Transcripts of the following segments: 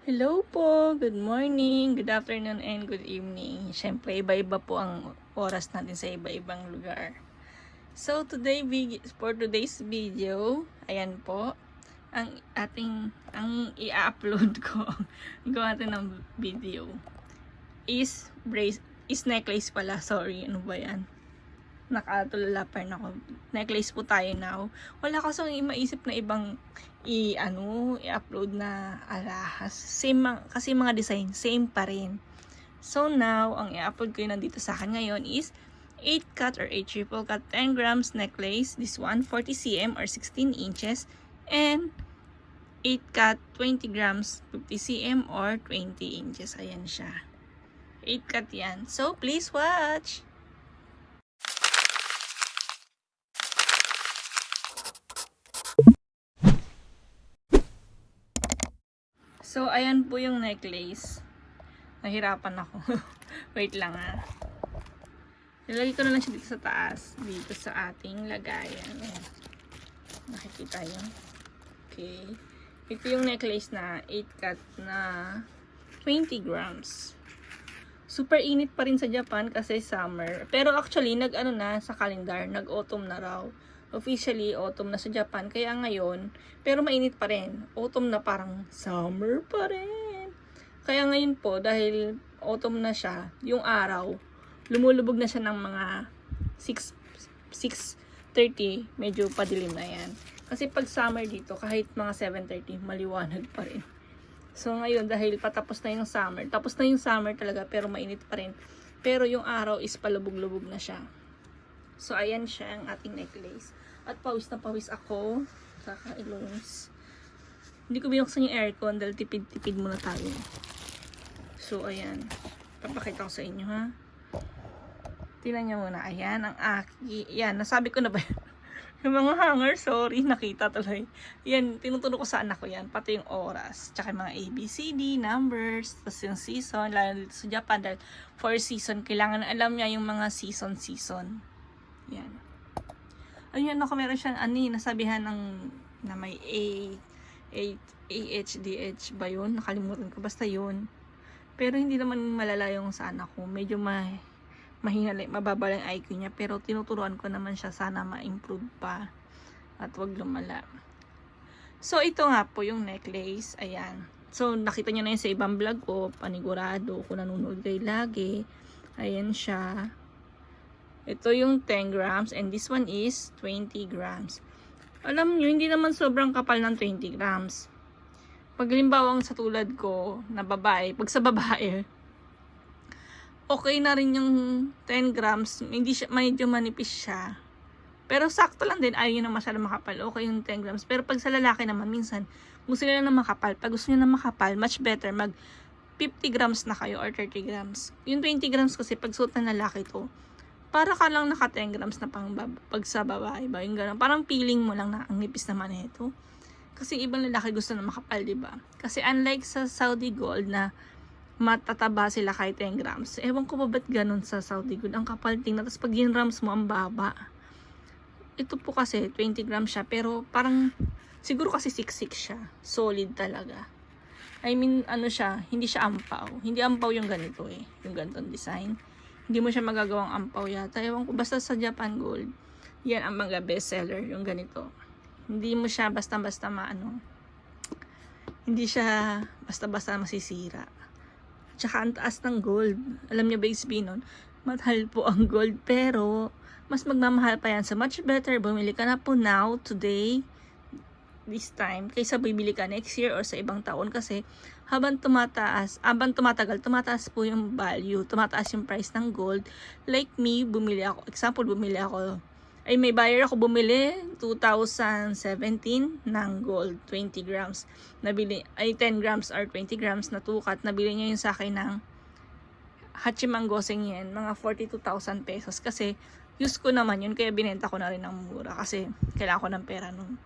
Hello po, good morning, good afternoon, and good evening. Siyempre, iba-iba po ang oras natin sa iba-ibang lugar. So, for today's video, ayan po, ang i-upload ko, gawa natin ng video, is necklace pala, sorry, ano ba yan? Nakatulala pa rin ako. Necklace po tayo now. Wala kasi maisip na ibang i-upload na alahas. Kasi mga design, same pa rin. So now, ang i-upload ko yun nandito sa akin ngayon is 8 cut or 8 triple cut 10 grams necklace. This one, 40 cm or 16 inches. And 8 cut 20 grams 50 cm or 20 inches. Ayan siya. 8 cut yan. So, please watch! So, ayan po yung necklace. Nahirapan ako. Wait lang ha. Nilagay ko na lang siya dito sa taas. Dito sa ating lagayan. Ayan. Nakikita yun. Okay. Ito yung necklace na 8 cut na 20 grams. Super init pa rin sa Japan kasi summer. Pero actually, nag-ano na sa calendar. Nag-autumn na raw. Officially, autumn na sa Japan. Kaya ngayon, pero mainit pa rin. Autumn na parang summer pa rin. Kaya ngayon po, dahil autumn na siya, yung araw, lumulubog na siya ng mga 6:30, medyo padilim na yan. Kasi pag summer dito, kahit mga 7:30, maliwanag pa rin. So ngayon, dahil patapos na yung summer, tapos na yung summer talaga, pero mainit pa rin. Pero yung araw is palubog-lubog na siya. So, ayan siya ang ating necklace. At pawis na pawis ako. Kakailons. Hindi ko binuksan yung aircon dahil tipid-tipid muna tayo. So, ayan. Papakita ko sa inyo, ha? Tingnan nyo muna. Ayan, ang aki. Ayan, nasabi ko na ba yan? Yung mga hanger, sorry, nakita tuloy. Yan, tinuturo ko sa anak ko yan. Pati yung oras. Tsaka yung mga ABCD, numbers, tapos yung season. Lalo dito sa Japan dahil 4 season. Kailangan alam niya yung mga season. Yan. Ayun, ako meron siyang nasabihan na may AHDH ba yun? Nakalimutan ko. Basta yun. Pero hindi naman malala yung sa anak ko. Medyo mahina lang, mababa lang IQ niya. Pero tinuturuan ko naman siya sana ma-improve pa. At wag lumala. So, ito nga po yung necklace. Ayan. So, nakita niyo na yun sa ibang vlog ko. Panigurado. Kung nanonood kayo lagi. Ayan siya. Ito yung 10 grams and this one is 20 grams. Alam nyo, hindi naman sobrang kapal ng 20 grams. Pag halimbawang sa tulad ko na babae, pag sa babae, okay na rin yung 10 grams. Hindi siya, medyo manipis siya. Pero sakto lang din, ayaw nyo na masyado makapal. Okay yung 10 grams. Pero pag sa lalaki naman, minsan, gusto nila na makapal. Pag gusto nyo na makapal, much better mag 50 grams na kayo or 30 grams. Yung 20 grams kasi pag suot ng lalaki to, para ka lang naka 10 grams na pag sa babae ba, yung gano'n. Parang feeling mo lang na ang nipis naman ito. Kasi ibang lalaki gusto na makapal, diba? Kasi unlike sa Saudi Gold na matataba sila kahit 10 grams. Ewan ko ba ba't ganun sa Saudi Gold. Ang kapal tingnan. Tapos pag yung grams mo, ang baba. Ito po kasi 20 grams siya. Pero parang siguro kasi 6'6 siya. Solid talaga. I mean, siya, hindi siya ampaw. Hindi ampaw yung ganito eh. Yung ganitong design. Hindi mo siya magagawang ampaw yata. Ewan ko, basta sa Japan Gold, yan ang mga bestseller, yung ganito. Hindi mo siya basta-basta hindi siya basta-basta masisira. Tsaka ang taas ng gold. Alam niyo ba yung nun? Mahal po ang gold, pero mas magmamahal pa yan. So much better, bumili ka na po now, today, this time, kaysa bibili ka next year or sa ibang taon kasi habang tumatagal, tumataas po yung value, tumataas yung price ng gold. Like me, may buyer ako bumili 2017 ng gold, 20 grams. 10 grams or 20 grams na tukat. Nabili niya yun sa akin ng Hachimangoseng yen, mga 42,000 pesos. Kasi use ko naman yun, kaya binenta ko na rin ng mura kasi kailangan ko ng pera nun.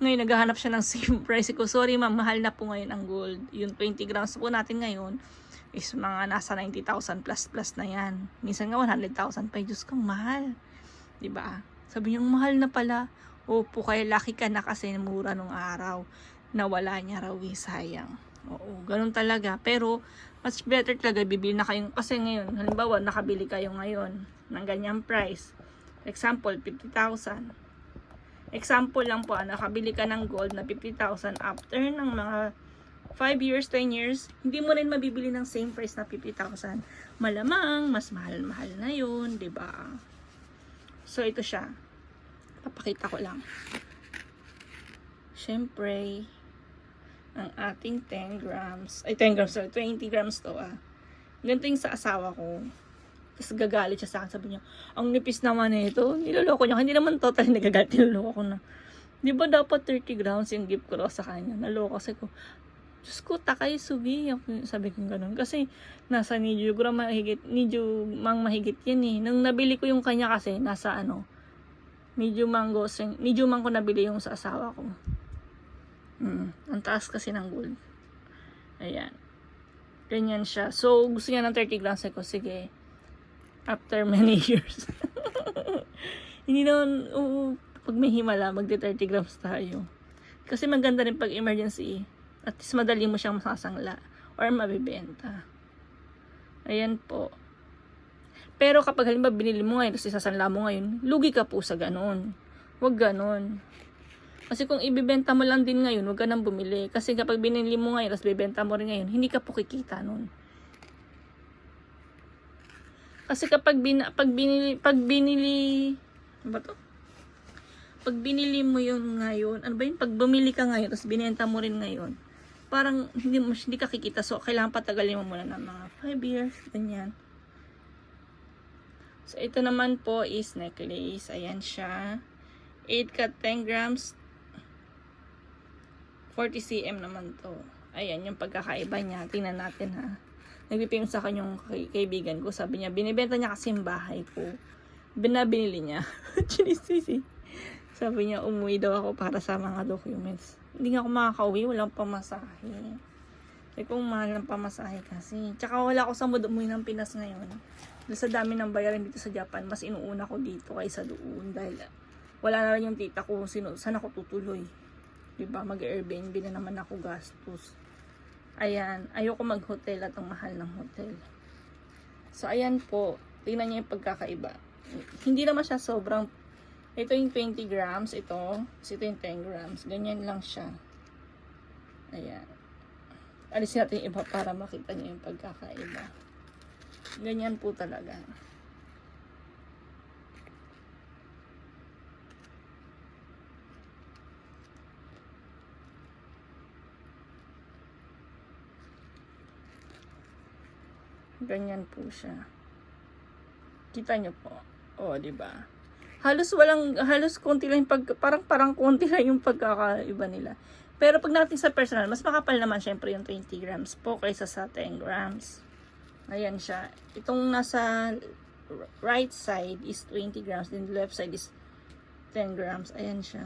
Ngayon, naghahanap siya ng same price ko. Sorry ma'am, mahal na po ngayon ang gold. Yung 20 grams po natin ngayon is mga nasa 90,000 plus na yan. Minsan nga 100,000 pa. Diyos kong mahal. Diba? Sabi niyo, mahal na pala. Opo, kaya lucky ka na kasi mura nung araw. Nawala niya raw, sayang. Oo, ganun talaga. Pero, mas better talaga bibili na kayo. Kasi ngayon, halimbawa, nakabili kayo ngayon ng ganyang price. Example, 50,000. Example lang po, nakabili ka ng gold na 50,000 after ng mga 5 years, 10 years, hindi mo rin mabibili ng same price na 50,000. Malamang, mas mahal-mahal na yun, 'di ba? So, ito siya. Papakita ko lang. Siyempre, ang ating 10 grams, ay 10 grams, sorry, 20 grams to Ganito yung sa asawa ko. Tapos gagalit siya sa akin, sabi niya, ang nipis naman nito, niloloko niya. Hindi naman totally nagagalit, niloloko ko na. Di ba dapat 30 grams yung gift ko sa kanya? Naloko kasi ko. Diyos ko, takay sugi. Sabi ko gano'n. Kasi nasa medyo mahigit yan eh. Nung nabili ko yung kanya kasi, nasa medyo mang ko nabili yung sa asawa ko. Ang taas kasi ng gold. Ayan. Ganyan siya. So, gusto niya ng 30 grams. Ako, sige. After many years. Hindi naman, pag may himala, magdi 30 grams tayo. Kasi maganda rin pag emergency. At least madali mo siyang masasangla or mabibenta. Ayan po. Pero kapag halimbawa binili mo ngayon, tapos isasanla mo ngayon, lugi ka po sa ganon. Huwag ganon. Kasi kung ibibenta mo lang din ngayon, huwag ka nang bumili. Kasi kapag binili mo ngayon, tapos bibenta mo rin ngayon, hindi ka po kikita nun. Kasi kapag binili, ano ba to? Pag binili mo yun ngayon, ano ba yun? Pag bumili ka ngayon, tapos binenta mo rin ngayon, parang hindi ka kikita. So, kailangan patagalin mo muna ng mga 5 years, ganyan. So, ito naman po is necklace. Ayan siya. 8 cut 10 grams. 40 cm naman to. Ayan, yung pagkakaiba niya. Tingnan natin ha. Nagpipim sa kanyang kaibigan ko. Sabi niya, binibenta niya kasi yung bahay ko. Binili niya. Chinisisi. Sabi niya, umuwi daw ako para sa mga documents. Hindi nga ako makakauwi, walang pamasahe. Sabi kong mahal ng pamasahe kasi. Tsaka wala ako sa mood umuwi ng Pinas ngayon. Dahil sa dami ng bayaran dito sa Japan, mas inuuna ko dito kaysa doon. Dahil wala na rin yung tita ko, saan ako tutuloy. Diba, mag-Airbnb na naman ako gastos. Ayan, ayoko mag-hotel at ang mahal ng hotel. So, ayan po. Tingnan niyo yung pagkakaiba. Hindi naman siya sobrang. Ito yung 20 grams, ito yung 10 grams. Ganyan lang siya. Ayan. Alisin natin yung iba para makita niyo yung pagkakaiba. Ganyan po talaga. Ganyan po siya. Kita niyo po. O, di ba? Halos konti lang yung parang konti lang yung pagkakaiba nila. Pero pag natin sa personal, mas makapal naman syempre yung 20 grams po kaysa sa 10 grams. Ayan siya. Itong nasa right side is 20 grams, then the left side is 10 grams. Ayan siya.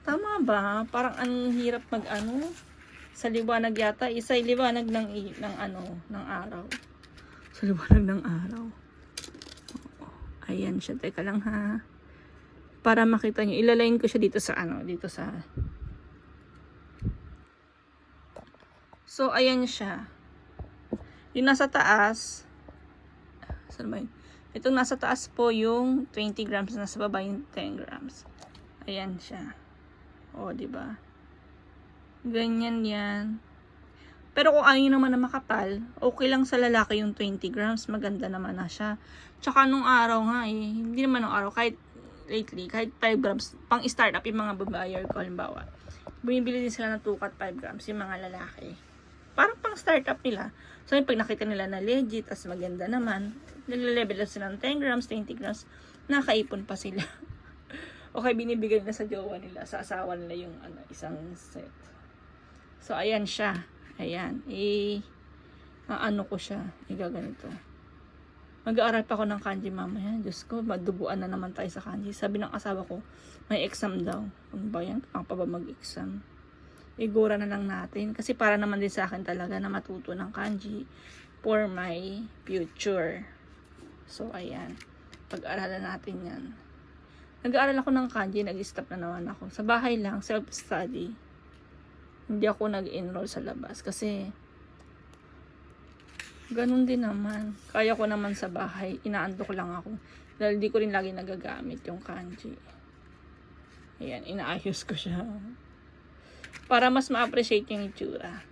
Tama ba? Parang ang hirap sa liwanag yata. Isa liwanag ng araw. Sa liwanag ng araw. Ayan siya. Teka lang ha. Para makita nyo. Ilalayin ko siya dito sa So, ayan siya. Yung nasa taas. Saan ba yun? Itong nasa taas po yung 20 grams. Nasa baba yung 10 grams. Ayan siya. O, diba? Ganyan yan. Pero kung ayaw naman na makapal, okay lang sa lalaki yung 20 grams. Maganda naman na siya. Tsaka nung araw nga hindi naman nung araw, kahit lately, kahit 5 grams, pang startup yung mga babayer ko, halimbawa. Bumibili din sila ng 2 cut 5 grams yung mga lalaki. Parang pang startup nila. So, yung pag nakita nila na legit, as maganda naman, nilelevel up sila ng 10 grams, 20 grams, nakaipon pa sila. Okay, binibigay nila sa jowa nila, sa asawa nila yung isang set. So, ayan siya. Ayan, ko siya, igaganito. Mag-aaral pa ako ng kanji mamaya. Diyos ko, madubuan na naman tayo sa kanji. Sabi ng asawa ko, may exam daw. Ano ba yan? Ang pa ba mag-exam? Igura na lang natin. Kasi para naman din sa akin talaga na matuto ng kanji for my future. So, ayan. Pag-aralan natin yan. Nag-aaral ako ng kanji, nag-stop na naman ako. Sa bahay lang, self-study. Hindi ako nag-enroll sa labas kasi ganun din naman. Kaya ko naman sa bahay, inaantok lang ako. Dahil di ko rin lagi nagagamit yung kanji. Ayan, inaayos ko siya. Para mas ma-appreciate yung itsura.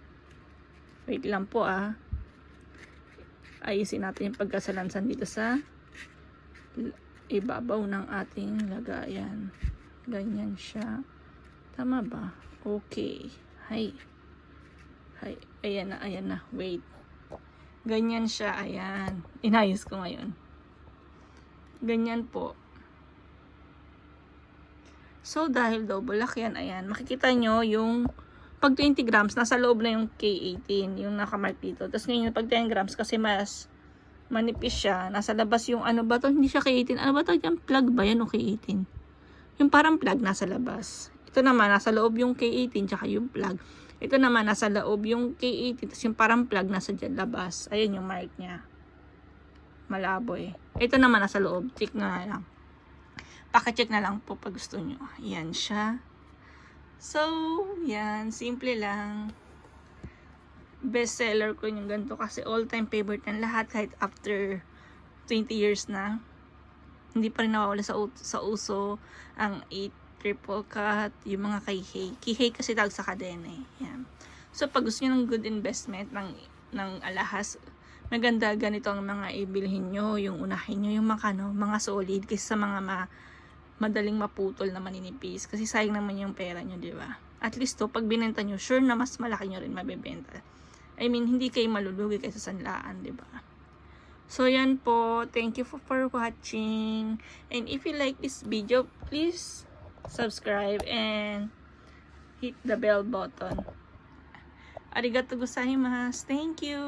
Wait lang po ayusin natin yung pagkasalansan dito sa ibabaw ng ating lagayan. Ganyan siya. Tama ba? Okay. Hay. Ayan na. Wait. Ganyan siya. Ayan. Inayos ko ngayon. Ganyan po. So, dahil double lock yan, ayan, makikita nyo yung pag 20 grams, nasa loob na yung K18, yung nakamark dito. Tapos ngayon, pag 10 grams, kasi mas manipis siya, nasa labas yung ano ba to? Hindi siya K18. Ano ba to? Yung plug ba yan o K18? Yung parang plug nasa labas. Ito naman, nasa loob yung K18, tsaka yung plug. Ito naman, nasa loob yung K18, tapos yung parang plug nasa dyan labas. Ayan yung mark niya. Malabo eh. Ito naman, nasa loob. Check na lang. Paki-check na lang po pag gusto nyo. Yan siya. So, yan. Simple lang. Best seller ko yung ganito kasi all-time favorite ng lahat kahit after 20 years na. Hindi pa rin nawawala sa uso ang 8 triple cut, yung mga kihei. Kihei kasi tawag sa kadena eh. Yan. So, pag gusto nyo ng good investment ng alahas, maganda ganito ang mga ibilhin nyo, yung unahin nyo, yung mga solid kaysa sa mga madaling maputol na maninipis kasi sayang naman yung pera nyo, di ba? At least to, pag binenta nyo, sure na mas malaki nyo rin mabibenta. I mean, hindi kayo malulugi kaysa sanlaan, di ba? So, yan po. Thank you for watching. And if you like this video, please subscribe and hit the bell button. Arigatou gozaimasu. Thank you.